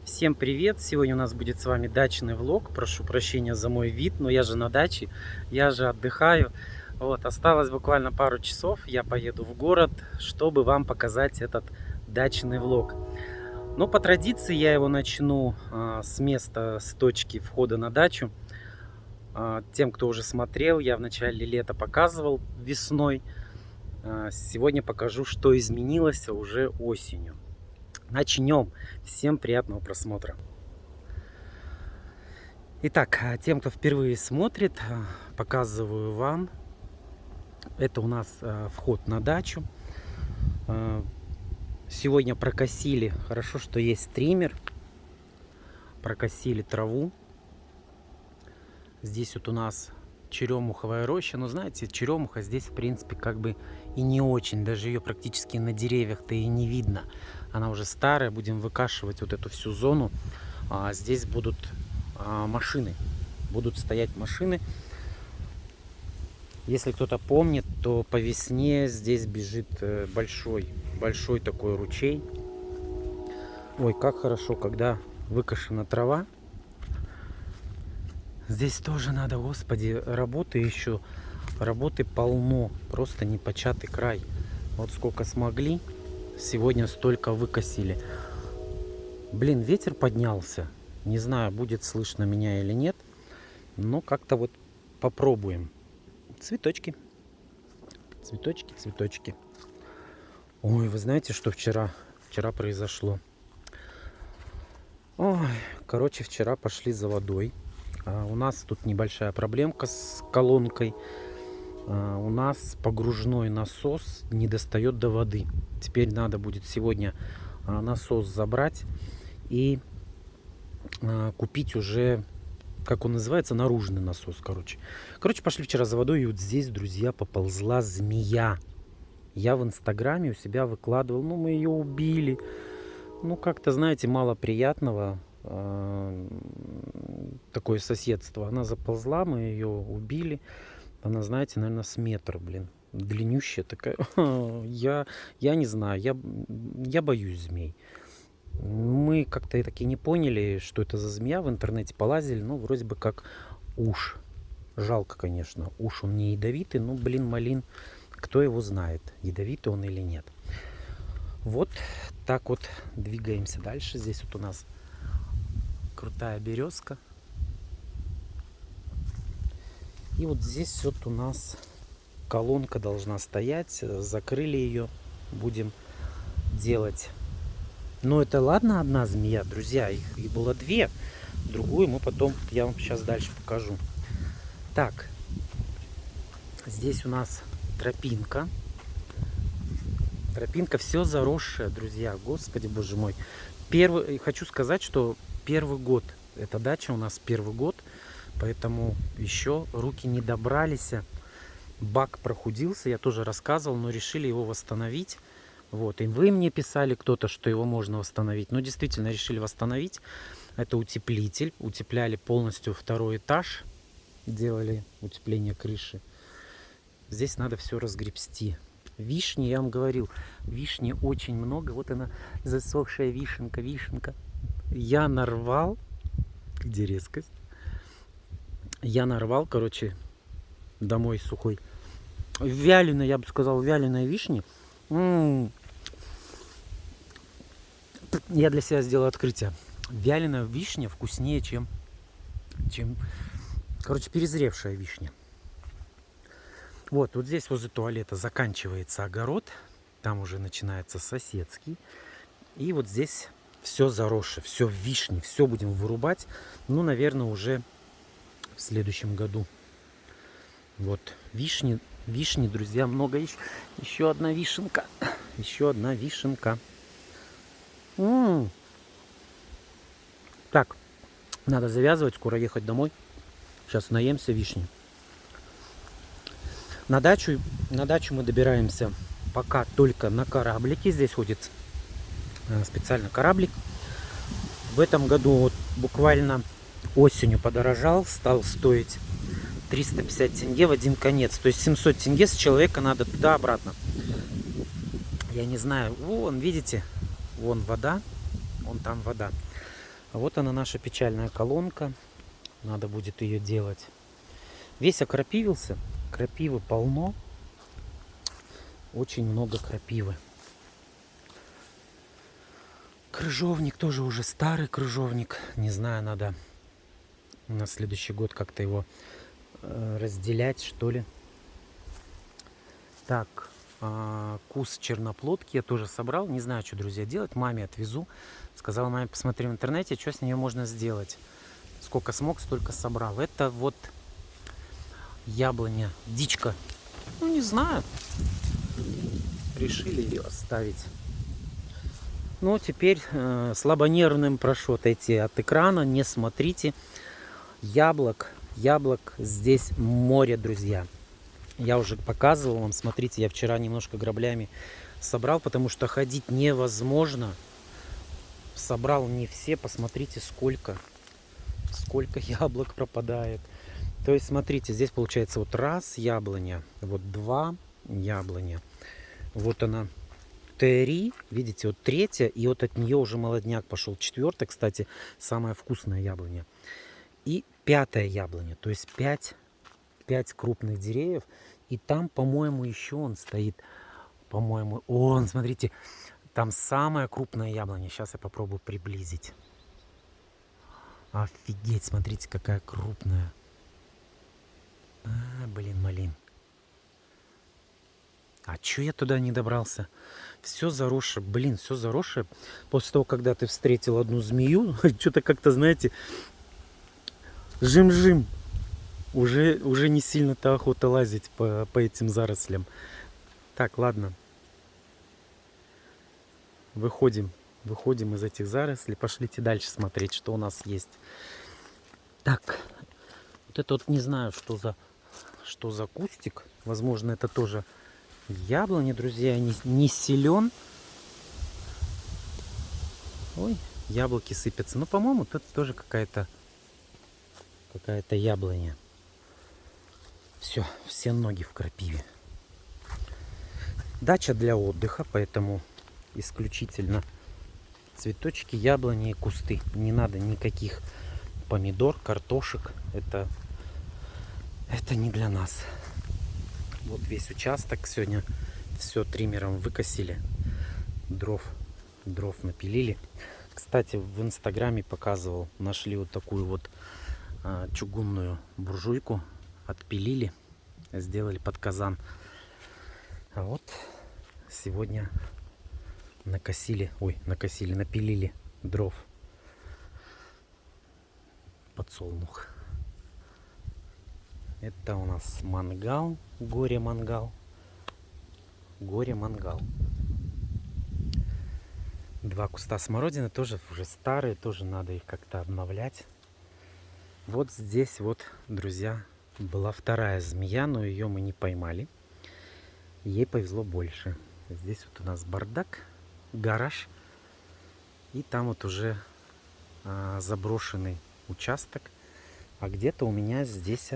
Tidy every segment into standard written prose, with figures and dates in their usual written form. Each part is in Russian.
Всем привет! Сегодня у нас будет с вами дачный влог. Прошу прощения за мой вид, но я же на даче, я же отдыхаю. Вот, осталось буквально пару часов, я поеду в город, чтобы вам показать этот дачный влог. Но по традиции я его начну с места, с точки входа на дачу. Тем, кто уже смотрел, я в начале лета показывал весной. Сегодня покажу, что изменилось уже осенью. Начнем. Всем приятного просмотра. Итак, тем, кто впервые смотрит, показываю вам. Это у нас вход на дачу. Сегодня прокосили, хорошо, что есть стример. Прокосили траву. Здесь вот у нас черемуховая роща. Но знаете, черемуха здесь в принципе как бы и не очень. Даже ее практически на деревьях-то и не видно. Она уже старая. Будем выкашивать вот эту всю зону. Здесь будут машины. Будут стоять машины. Если кто-то помнит, то по весне здесь бежит большой такой ручей. Ой, как хорошо, когда выкошена трава. Здесь тоже надо, господи, работы еще. Работы полно. Просто непочатый край. Вот сколько смогли, сегодня столько выкосили. Блин, ветер поднялся. Не знаю, будет слышно меня или нет. Но как-то вот попробуем. Цветочки. Цветочки, цветочки. Ой, вы знаете, что вчера произошло? Ой, короче, вчера пошли за водой. У нас тут небольшая проблемка с колонкой. У нас погружной насос не достает до воды. Теперь надо будет сегодня насос забрать и купить уже, как он называется, наружный насос, короче. Пошли вчера за водой, и вот здесь, друзья, поползла змея. Я в инстаграме у себя выкладывал, ну, мы ее убили. Ну, как-то, знаете, мало приятного. Такое соседство. Она заползла, мы ее убили. Она, знаете, наверное, с метр, блин. Длиннющая такая. Я не знаю, я боюсь змей. Мы как-то и таки не поняли, что это за змея. В интернете полазили, ну, вроде бы как уж. Жалко, конечно. Уж он не ядовитый, но, блин, малин, кто его знает, ядовитый он или нет. Вот так вот двигаемся дальше. Здесь вот у нас крутая березка. И вот здесь вот у нас колонка должна стоять. Закрыли ее. Будем делать. Но это ладно, одна змея, друзья. Их было две. Другую мы потом, я вам сейчас дальше покажу. Так. Здесь у нас тропинка. Тропинка все заросшая, друзья. Господи, боже мой. Хочу сказать, что первый год. Эта дача у нас первый год. Поэтому еще руки не добрались. Бак прохудился, я тоже рассказывал, но решили его восстановить. Вот. И вы мне писали кто-то, что его можно восстановить. Но действительно решили восстановить. Это утеплитель. Утепляли полностью второй этаж. Делали утепление крыши. Здесь надо все разгребсти. Вишни, я вам говорил, вишни очень много. Вот она, засохшая вишенка. Я нарвал. Где резкость? Я нарвал, короче, домой сухой. Вяленой, я бы сказал, вяленой вишни. Я для себя сделал открытие. Вяленая вишня вкуснее, чем короче, перезревшая вишня. Вот здесь возле туалета заканчивается огород. Там уже начинается соседский. И вот здесь все заросшее, все в вишне. Все будем вырубать. Ну, наверное, уже в следующем году. Вот вишни, друзья, много. Еще одна вишенка. Еще одна вишенка. Так, надо завязывать, скоро ехать домой. Сейчас наемся вишни. На дачу мы добираемся пока только на кораблике. Здесь ходит специально кораблик. В этом году вот буквально осенью подорожал. Стал стоить 350 тенге в один конец. То есть 700 тенге с человека надо туда-обратно. Я не знаю. Вон, видите? Вон вода. Вон там вода. А вот она, наша печальная колонка. Надо будет ее делать. Весь окропивился. Крапивы полно. Очень много крапивы. Крыжовник тоже уже старый крыжовник. Не знаю, надо на следующий год как-то его разделять, что ли. Так, куст черноплодки я тоже собрал. Не знаю, что, друзья, делать. Маме отвезу. Сказала маме, посмотри в интернете, что с нее можно сделать. Сколько смог, столько собрал. Это вот яблоня, дичка. Ну, не знаю. Решили ее оставить. Ну, теперь слабонервным прошу отойти от экрана. Не смотрите. Яблок здесь море, друзья. Я уже показывал вам. Смотрите, я вчера немножко граблями собрал, потому что ходить невозможно. Собрал не все. Посмотрите, сколько яблок пропадает. То есть, смотрите, здесь получается вот раз яблоня, вот два яблоня. Вот она. 3, видите, вот третья, и вот от нее уже молодняк пошел. 4, кстати, самая вкусная яблоня. И 5 яблоня, то есть 5 крупных деревьев. И там, по-моему, еще он стоит, по-моему, он, смотрите, там самая крупная яблоня. Сейчас я попробую приблизить. Офигеть, смотрите, какая крупная. Блин. А чё я туда не добрался? Все заросшее, все заросшее. После того, когда ты встретил одну змею, что-то как-то, знаете, жим-жим. Уже не сильно-то охота лазить по этим зарослям. Так, ладно. Выходим из этих зарослей. Пошлите дальше смотреть, что у нас есть. Так, вот это вот не знаю, что за кустик. Возможно, это тоже яблони, друзья, не силен. Ой, яблоки сыпятся. Ну, по-моему, это тоже какая-то яблоня. Все ноги в крапиве. Дача для отдыха, поэтому исключительно цветочки, яблони и кусты. Не надо никаких помидор, картошек. Это не для нас. Вот весь участок сегодня все триммером выкосили. Дров напилили. Кстати, в инстаграме показывал. Нашли вот такую вот чугунную буржуйку. Отпилили. Сделали под казан. А вот сегодня напилили дров. Подсолнух. Это у нас мангал, горе-мангал. 2 куста смородины, тоже уже старые, тоже надо их как-то обновлять. Вот здесь вот, друзья, была вторая змея, но ее мы не поймали. Ей повезло больше. Здесь вот у нас бардак, гараж. И там вот уже заброшенный участок. А где-то у меня здесь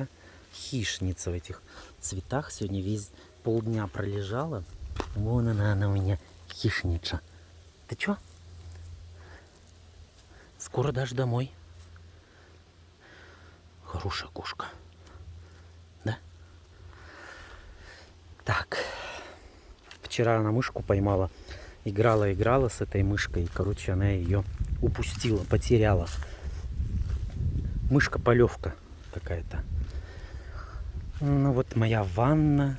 хищница в этих цветах. Сегодня весь полдня пролежала. Вон она у меня, хищница. Ты чё? Скоро дашь домой. Хорошая кошка. Да? Так. Вчера она мышку поймала. Играла с этой мышкой. И, короче, она ее упустила, потеряла. Мышка-полевка какая-то. Ну вот моя ванна.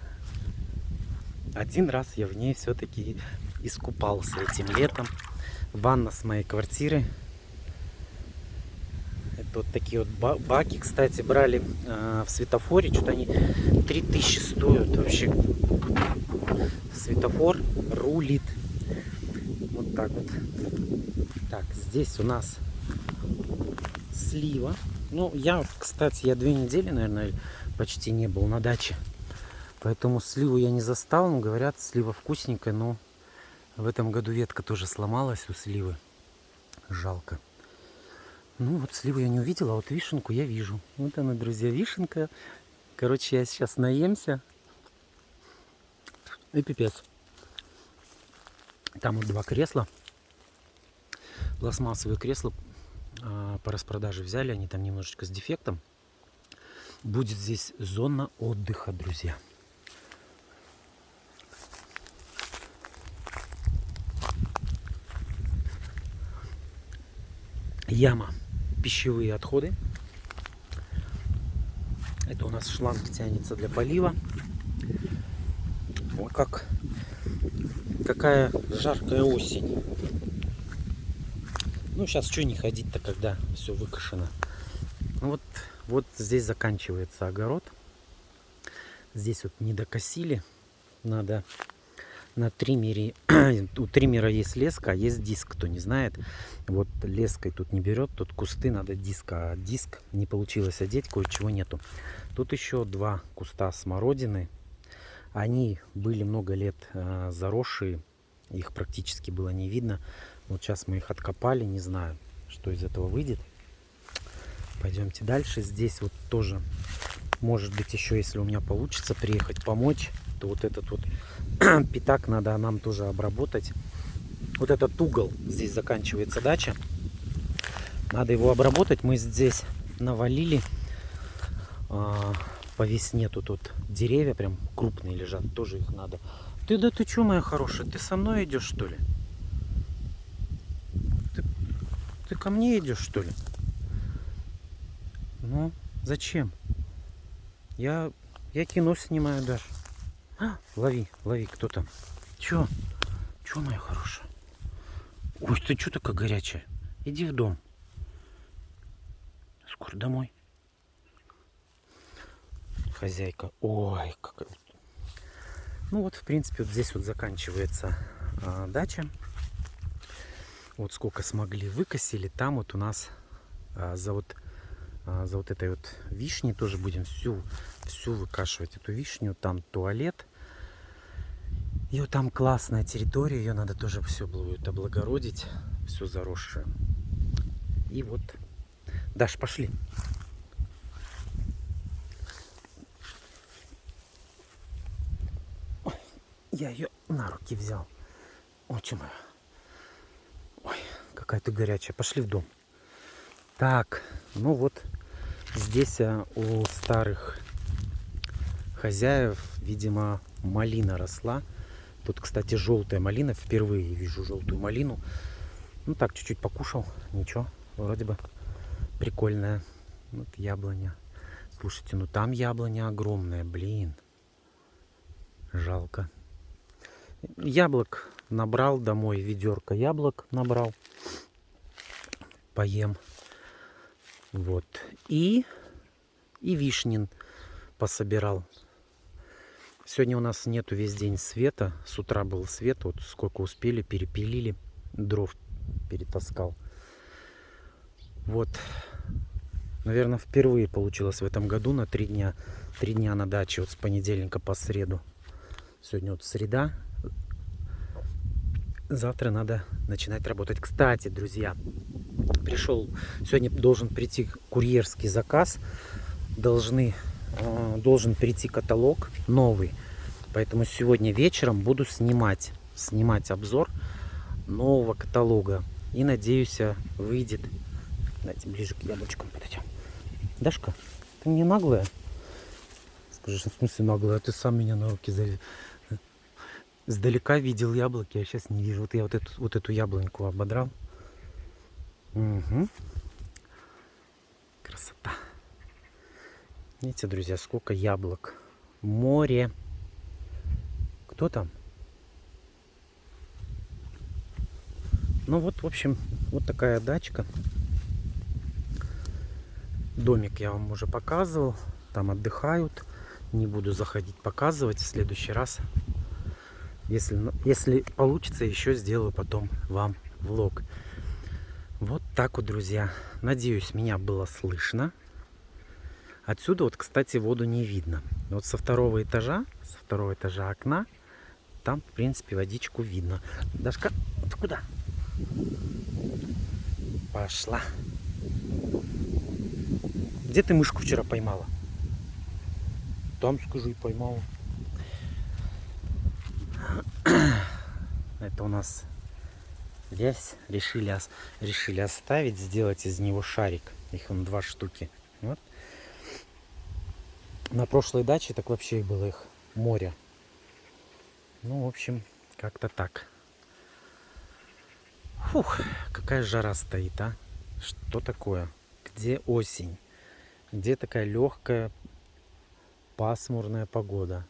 Один раз я в ней все-таки искупался этим летом. Ванна с моей квартиры. Это вот такие вот баки, кстати, брали в светофоре. Что-то они 3000 стоят вообще. Светофор рулит. Вот так вот. Так, здесь у нас слива. Ну, кстати, я 2 недели, наверное, почти не был на даче. Поэтому сливу я не застал. Но говорят, слива вкусненькая, но в этом году ветка тоже сломалась у сливы. Жалко. Ну, вот сливу я не увидел, а вот вишенку я вижу. Вот она, друзья, вишенка. Короче, я сейчас наемся. И пипец. Там вот 2 кресла. Пластмассовые кресла по распродаже взяли, они там немножечко с дефектом. Будет здесь зона отдыха, друзья. Яма, пищевые отходы. Это у нас шланг тянется для полива. Ой, какая жаркая осень. Ну, сейчас что не ходить-то, когда все выкошено. Ну, вот здесь заканчивается огород. Здесь вот не докосили. Надо на триммере. У триммера есть леска, а есть диск, кто не знает. Вот леской тут не берет, тут кусты, надо диск. А диск не получилось одеть, кое-чего нету. Тут еще 2 куста смородины. Они были много лет заросшие. Их практически было не видно. Вот сейчас мы их откопали. Не знаю, что из этого выйдет. Пойдемте дальше. Здесь вот тоже, может быть, еще, если у меня получится приехать помочь, то вот этот вот пятак надо нам тоже обработать. Вот этот угол, здесь заканчивается дача. Надо его обработать. Мы здесь навалили по весне. Тут вот деревья прям крупные лежат. Тоже их надо. Да ты что, моя хорошая? Ты со мной идешь, что ли? Ты ко мне идешь, что ли? Ну, зачем? Я кино снимаю даже. Лови, кто там? Чё, моя хорошая? Ой, ты чё такая горячая? Иди в дом. Скоро домой. Хозяйка. Ой, какая. Ну вот, в принципе, вот здесь вот заканчивается дача. Вот сколько смогли, выкосили. Там вот у нас за вот этой вот вишней тоже будем всю выкашивать, эту вишню. Там туалет. И вот там классная территория. Ее надо тоже все будет облагородить. Все заросшее. И вот. Даш, пошли. Ой, я ее на руки взял. Ой, что моя. Ой, какая ты горячая. Пошли в дом. Так, ну вот. Здесь у старых хозяев, видимо, малина росла. Тут, кстати, желтая малина. Впервые вижу желтую малину. Ну так, чуть-чуть покушал. Ничего, вроде бы прикольная. Вот яблоня. Слушайте, ну там яблоня огромная, блин. Жалко. Яблок набрал домой, ведерко яблок набрал. Поем. Вот. И вишнин пособирал. Сегодня у нас нету весь день света. С утра был свет. Вот сколько успели, перепилили. Дров перетаскал. Вот. Наверное, впервые получилось в этом году на 3 дня. 3 дня на даче. Вот с понедельника по среду. Сегодня вот среда. Завтра надо начинать работать. Кстати, друзья, сегодня должен прийти курьерский заказ. Должен прийти каталог новый. Поэтому сегодня вечером буду снимать обзор нового каталога. И надеюсь, выйдет. Давайте ближе к яблочкам подойдем. Дашка, ты не наглая? Скажи, в смысле наглая? Ты сам меня на руки завел. Сдалека видел яблоки, а сейчас не вижу. Вот я вот эту яблоньку ободрал. Угу. Красота. Видите, друзья, сколько яблок. Море. Кто там? Ну вот, в общем, вот такая дачка. Домик я вам уже показывал. Там отдыхают. Не буду заходить показывать. В следующий раз, если получится, еще сделаю потом вам влог. Вот так вот, друзья. Надеюсь, меня было слышно. Отсюда вот, кстати, воду не видно. Вот со второго этажа окна, там, в принципе, водичку видно. Дашка, ты куда? Пошла. Где ты мышку вчера поймала? Там, скажи, поймала. Это у нас Вязь решили оставить, сделать из него шарик. Их вон 2 штуки. Вот. На прошлой даче так вообще было их море. Ну, в общем, как-то так. Фух, какая жара стоит, а? Что такое? Где осень? Где такая легкая пасмурная погода?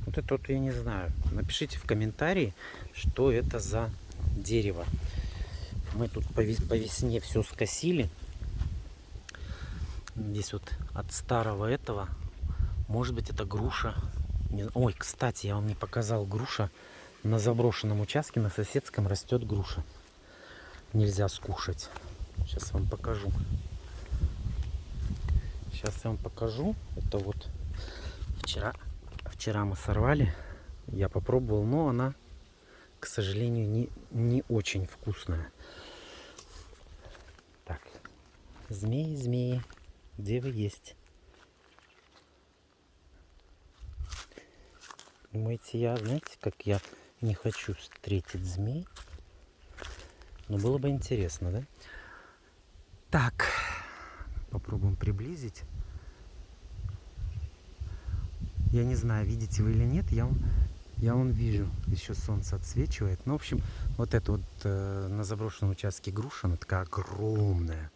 Вот это вот я не знаю. Напишите в комментарии, что это за дерево. Мы тут по весне все скосили. Здесь вот от старого этого. Может быть, это груша. Ой, кстати, я вам не показал груша. На заброшенном участке, на соседском, растет груша. Нельзя скушать. Сейчас вам покажу. Сейчас я вам покажу. Это вот вчера мы сорвали. Я попробовал, но она, к сожалению, не очень вкусная. Так, змеи, где вы есть? Думаете, знаете, как я не хочу встретить змей? Но было бы интересно, да? Так, попробуем приблизить. Я не знаю, видите вы или нет, я вон вижу, еще солнце отсвечивает. Ну, в общем, вот это вот на заброшенном участке груша, она такая огромная.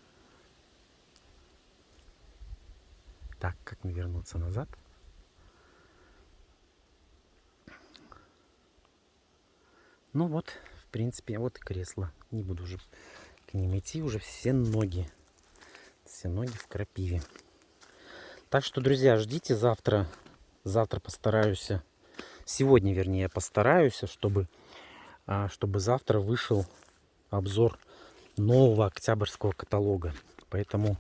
Так, как мне вернуться назад? Ну вот, в принципе, вот и кресло. Не буду уже к ним идти, уже все ноги в крапиве. Так что, друзья, ждите завтра. Завтра постараюсь, сегодня, вернее, постараюсь, чтобы завтра вышел обзор нового октябрьского каталога. Поэтому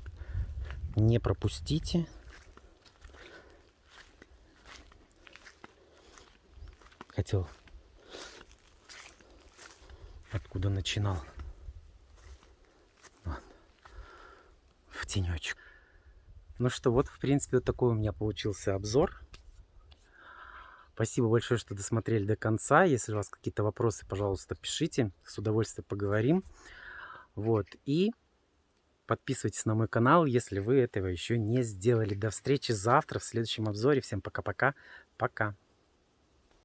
не пропустите. Хотел, откуда начинал. В тенечек. Ну что, вот, в принципе, вот такой у меня получился обзор. Спасибо большое, что досмотрели до конца. Если у вас какие-то вопросы, пожалуйста, пишите. С удовольствием поговорим. Вот. И подписывайтесь на мой канал, если вы этого еще не сделали. До встречи завтра в следующем обзоре. Всем пока-пока. Пока.